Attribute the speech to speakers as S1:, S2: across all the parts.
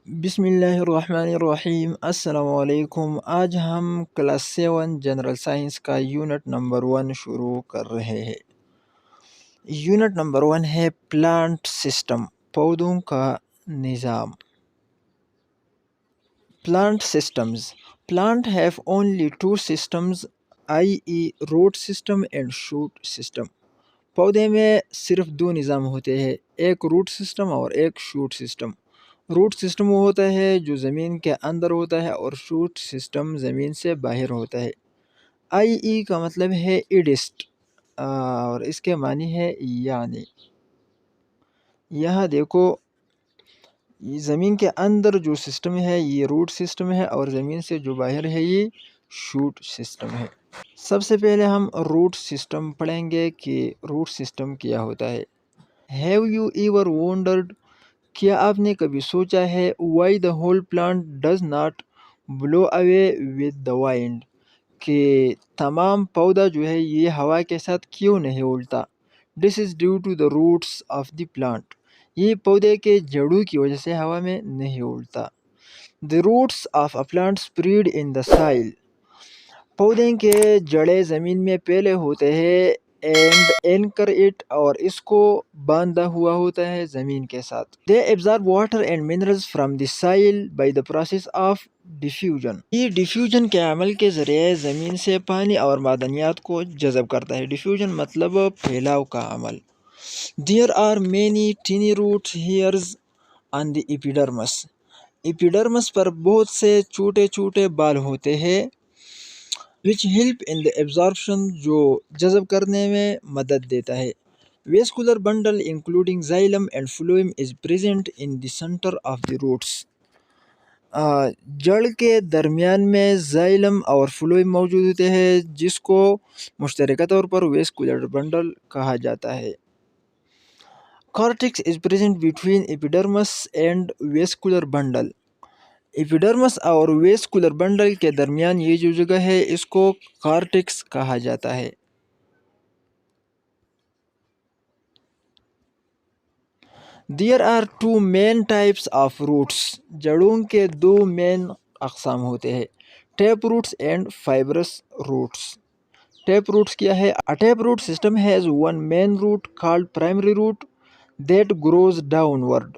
S1: بسم اللہ الرحمن الرحیم، السلام علیکم۔ آج ہم کلاس 7 جنرل سائنس کا یونٹ نمبر 1 شروع کر رہے ہیں۔ یونٹ نمبر 1 ہے پلانٹ سسٹم، پودوں کا نظام۔ Plant systems plant have only 2 systems i.e. Root system and shoot system. پودے میں صرف 2 نظام ہوتے ہیں، ایک روٹ سسٹم اور ایک شوٹ سسٹم۔ روٹ سسٹم وہ ہوتا ہے جو زمین کے اندر ہوتا ہے اور شوٹ سسٹم زمین سے باہر ہوتا ہے۔ آئی ای کا مطلب ہے ایڈسٹ اور اس کے معنی ہے یعنی۔ یہاں دیکھو، زمین کے اندر جو سسٹم ہے یہ روٹ سسٹم ہے اور زمین سے جو باہر ہے یہ شوٹ سسٹم ہے۔ سب سے پہلے ہم روٹ سسٹم پڑھیں گے کہ روٹ سسٹم کیا ہوتا ہے۔ Have you ever wondered، کیا آپ نے کبھی سوچا ہے why the whole plant does not blow away with the wind، کہ تمام پودا جو ہے یہ ہوا کے ساتھ کیوں نہیں اڑتا؟ This is due to the roots of the plant، یہ پودے کے جڑوں کی وجہ سے ہوا میں نہیں اڑتا۔ The roots of a plant spread in the soil، پودے کے جڑیں زمین میں پھیلے ہوتے ہیں and anchor it، اور اس کو باندھا ہوا ہوتا ہے زمین کے ساتھ۔ They absorb water and minerals from the soil by the process of diffusion، یہ ڈیفیوژن کے عمل کے ذریعے زمین سے پانی اور معدنیات کو جذب کرتا ہے۔ ڈیفیوژن مطلب پھیلاؤ کا عمل۔ There are many tiny root hairs on the epidermis، epidermis پر بہت سے چھوٹے چھوٹے بال ہوتے ہیں which help in the absorption، جو جذب کرنے میں مدد دیتا ہے۔ Vascular bundle including xylem and phloem is present in the center of the roots، جڑ کے درمیان میں زائلم اور فلوئم موجود ہوتے ہیں جس کو مشترکہ طور پر ویسکولر بنڈل کہا جاتا ہے۔ Cortex is present between epidermis and vascular bundle، ایپیڈرمس اور ویسکولر بنڈل کے درمیان یہ جو جگہ ہے اس کو کارٹیکس کہا جاتا ہے۔ There are 2 main types of roots، جڑوں کے 2 مین اقسام ہوتے ہیں، tap roots and fibrous roots. Tap roots کیا ہے؟ A tap root system has one main root called primary root that grows downward۔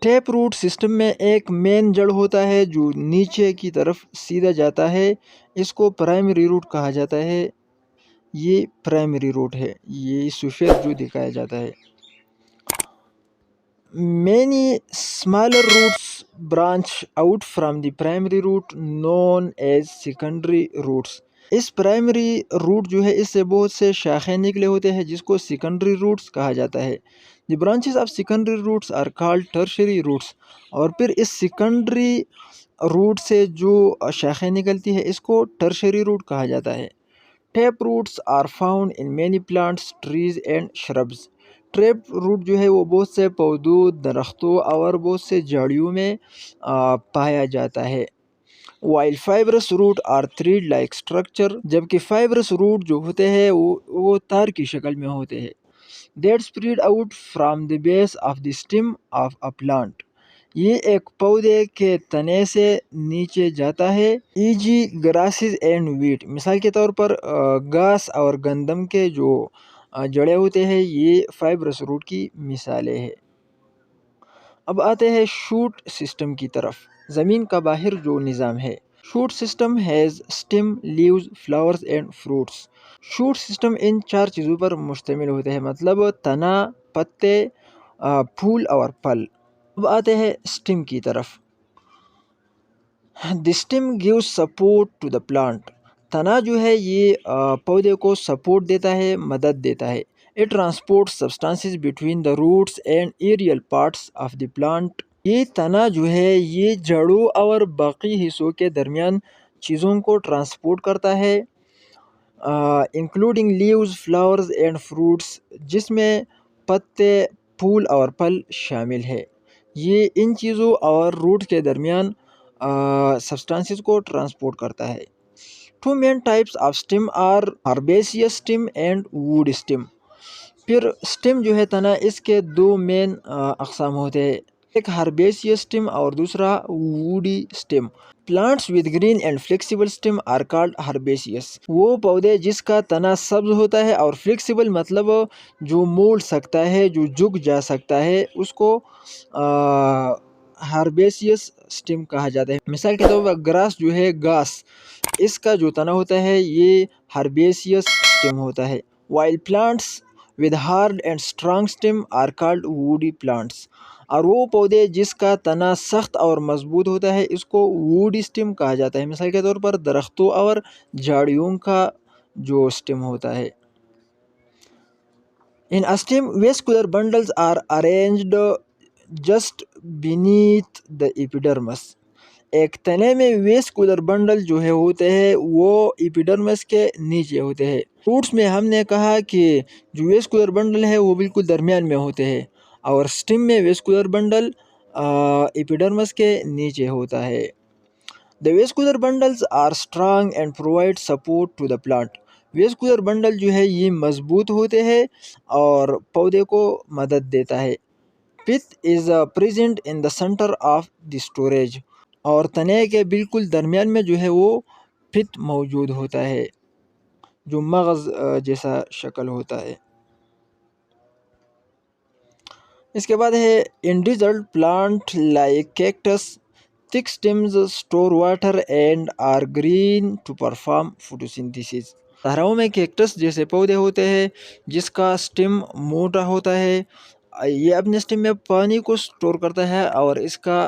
S1: Tap root system میں ایک مین جڑ ہوتا ہے جو نیچے کی طرف سیدھا جاتا ہے، اس کو پرائمری روٹ کہا جاتا ہے۔ یہ پرائمری روٹ ہے، یہ سفید جو دکھایا جاتا ہے۔ Many smaller roots branch out from the primary root known as secondary roots، us primary route جو ہے اس سے بہت سے شاخیں نکلے ہوتے ہیں جس کو سیکنڈری روٹس کہا جاتا ہے۔ The branches of secondary roots are called tertiary roots، اور پھر اس سیکنڈری روٹ سے جو شاخیں نکلتی ہے اس کو ٹرشری روٹ کہا جاتا ہے۔ Tap roots are found in many plants، trees and shrubs۔ Tap root جو ہے وہ بہت سے پودوں، درختوں اور بہت سے جھاڑیوں میں پایا جاتا ہے۔ While fibrous root are thread like structure، جبکہ فائبرس روٹ جو ہوتے ہیں وہ تار کی شکل میں ہوتے ہیں۔ That spread out from the base of the stem of a plant، یہ ایک پودے کے تنے سے نیچے جاتا ہے۔ e.g. grasses and wheat، مثال کے طور پر گھاس اور گندم کے جو جڑیں ہوتے ہیں یہ فائبرس روٹ کی مثالیں ہیں۔ اب آتے ہیں شوٹ سسٹم کی طرف، زمین کا باہر جو نظام ہے۔ Shoot system has stem، leaves، flowers and fruits۔ Shoot system ان 4 چیزوں پر مشتمل ہوتے ہیں، مطلب تنا، پتے، پھول اور پھل۔ اب آتے ہیں stem کی طرف۔ The stem gives support to the plant، تنا جو ہے یہ پودے کو سپورٹ دیتا ہے، مدد دیتا ہے۔ It transports substances between the roots and aerial parts of the plant، یہ تنا جو ہے یہ جڑوں اور باقی حصوں کے درمیان چیزوں کو ٹرانسپورٹ کرتا ہے۔ including leaves، flowers and fruits، جس میں پتے، پھول اور پھل شامل ہے۔ یہ ان چیزوں اور روٹ کے درمیان سبسٹانسز کو ٹرانسپورٹ کرتا ہے۔ 2 main types of stem are herbaceous stem and wood stem۔ پھر stem جو ہے تنا، اس کے 2 مین اقسام ہوتے ہیں، ایک ہربیسیس stem اور دوسرا woody stem. Plants with green and flexible stem are called herbaceous. وہ پودے جس کا تنا سبز ہوتا ہے اور فلیکسیبل مطلب جو موڑ سکتا ہے، جو جھک جا سکتا ہے، اس کو ہربیسیس stem کہا جاتا ہے. مثال کے طور پر گراس جو ہے، گھاس، اس کا جو تنا ہوتا ہے یہ ہربیسیس stem ہوتا ہے. while plants with hard and strong stem are called woody plants. اور وہ پودے جس کا تنا سخت اور مضبوط ہوتا ہے اس کو ووڈی stem کہا جاتا ہے. مثال کے طور پر درختوں اور جھاڑیوں کا جو stem ہوتا ہے. In a stem, vascular bundles are arranged just beneath the epidermis. ایک تنے میں ویسکولر بنڈل جو ہے ہوتے ہیں وہ ایپیڈرمس کے نیچے ہوتے ہیں. روٹس میں ہم نے کہا کہ جو ویسکولر بنڈل ہے وہ بالکل درمیان میں ہوتے ہیں، اور سٹم میں ویسکولر بنڈل ایپیڈرمس کے نیچے ہوتا ہے. The vascular bundles are strong and provide support to the plant. Vascular bundle جو ہے یہ مضبوط ہوتے ہیں اور پودے کو مدد دیتا ہے. Pith is present in the center of the storage. اور تنے کے بالکل درمیان میں جو ہے وہ پت موجود ہوتا ہے جو مغز جیسا شکل ہوتا ہے. اس کے بعد ہے انڈیزلٹ plant like cactus thick stems store water and are green to perform photosynthesis. صحراؤں میں کیکٹس جیسے پودے ہوتے ہیں جس کا سٹم موٹا ہوتا ہے، یہ اپنے سٹم میں پانی کو سٹور کرتا ہے اور اس کا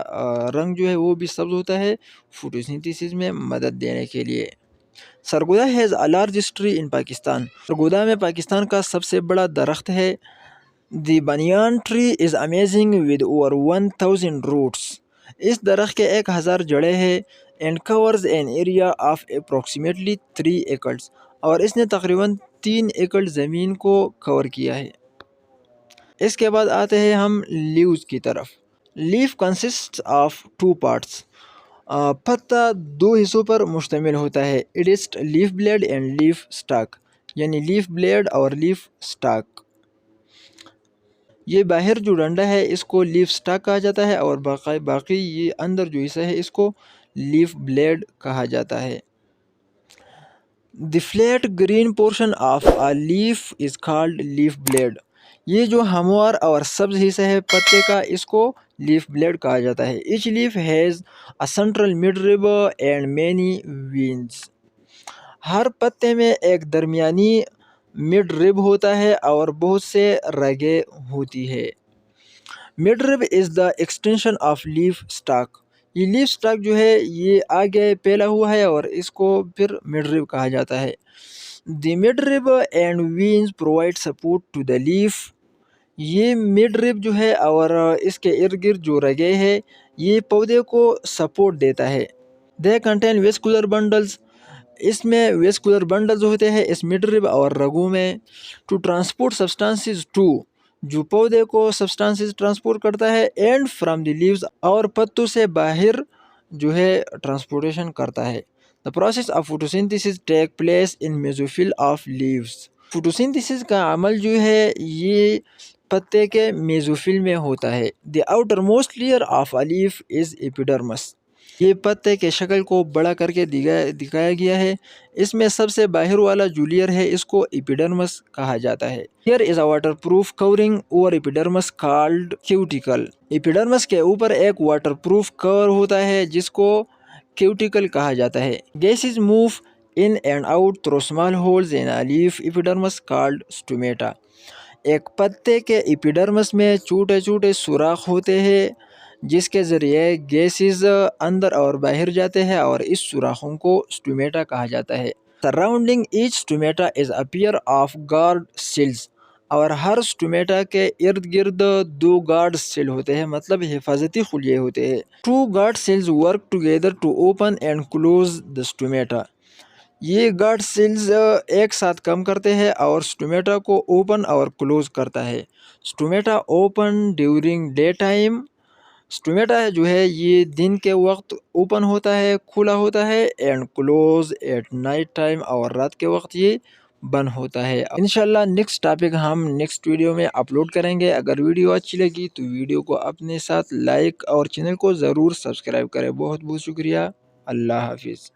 S1: رنگ جو ہے وہ بھی سبز ہوتا ہے فوٹوسنتھیسس میں مدد دینے کے لیے. Sargodha has a large history ان پاکستان. سرگودا میں پاکستان کا سب سے بڑا درخت ہے. The banyan tree is amazing with over 1000 roots. اس درخت کے 1000 جڑیں ہیں. And covers an area of approximately 3 acres. اور اس نے تقریباً 3 ایکڑ زمین کو کور کیا ہے. اس کے بعد آتے ہیں ہم لیوز کی طرف. Leaf consist of 2 parts. پتا 2 حصوں پر مشتمل ہوتا ہے. It leaf blade and leaf stalk. یعنی لیف بلیڈ اور لیف سٹاک. یہ باہر جو ڈنڈا ہے اس کو لیف سٹاک کہا جاتا ہے اور باقی یہ اندر جو حصہ ہے اس کو لیف بلیڈ کہا جاتا ہے. The flat green portion of a leaf is called leaf blade. یہ جو ہموار اور سبز حصہ ہے پتے کا اس کو لیف بلیڈ کہا جاتا ہے. Each leaf has a central midrib and many veins. ہر پتے میں ایک درمیانی مڈ رب ہوتا ہے اور بہت سے رگیں ہوتی ہے. Mid rib is the extension of leaf stalk. یہ لیف سٹاک جو ہے یہ آگے پھیلا ہوا ہے اور اس کو پھر مڈ رب کہا جاتا ہے. The midrib and veins provide support to the leaf. یہ مڈ رب جو ہے اور اس کے ارد گرد جو رگیں ہے یہ پودے کو سپورٹ دیتا ہے. They contain vascular بنڈلز. اس میں ویسکولر بنڈلز ہوتے ہیں اس مڈ رب اور رگوں میں. To transport substances to. جو پودے کو سبسٹانسز ٹرانسپورٹ کرتا ہے. And from the leaves. اور پتوں سے باہر جو ہے ٹرانسپورٹیشن کرتا ہے. The process of photosynthesis take place in mesophyll of leaves. Photosynthesis کا عمل جو ہے یہ پتے کے میزوفل میں ہوتا ہے. The outermost layer of a leaf is epidermis. یہ پتے کے شکل کو بڑا کر کے دکھایا گیا ہے. اس میں سب سے باہر والا جو لیئر ہے اس کو ایپیڈرمس کہا جاتا ہے. Here is a waterproof covering over epidermis called cuticle. ایپیڈرمس کے اوپر ایک واٹر پروف کور ہوتا ہے جس کو کیوٹیکل کہا جاتا ہے. Gases move in and out through small holes in a leaf epidermis called stomata. ایک پتے کے ایپیڈرمس میں چھوٹے چھوٹے سوراخ ہوتے ہیں جس کے ذریعے گیسز اندر اور باہر جاتے ہیں اور اس سوراخوں کو سٹومیٹا کہا جاتا ہے. Surrounding each stomata is a pair of guard cells. اور ہر سٹومیٹا کے ارد گرد 2 گارڈ سیل ہوتے ہیں، مطلب حفاظتی خلیے ہوتے ہیں. 2 guard cells work together to open and close the stomata. یہ گارڈ سیلز ایک ساتھ کام کرتے ہیں اور سٹومیٹا کو اوپن اور کلوز کرتا ہے. سٹومیٹا اوپن ڈیورنگ ڈے ٹائم. سٹومیٹا جو ہے یہ دن کے وقت اوپن ہوتا ہے، کھلا ہوتا ہے. And close at night time. اور رات کے وقت یہ بن ہوتا ہے۔ انشاءاللہ نیکسٹ ٹاپک ہم نیکسٹ ویڈیو میں اپلوڈ کریں گے۔ اگر ویڈیو اچھی لگی تو ویڈیو کو اپنے ساتھ لائک اور چینل کو ضرور سبسکرائب کریں۔ بہت بہت شکریہ۔ اللہ حافظ۔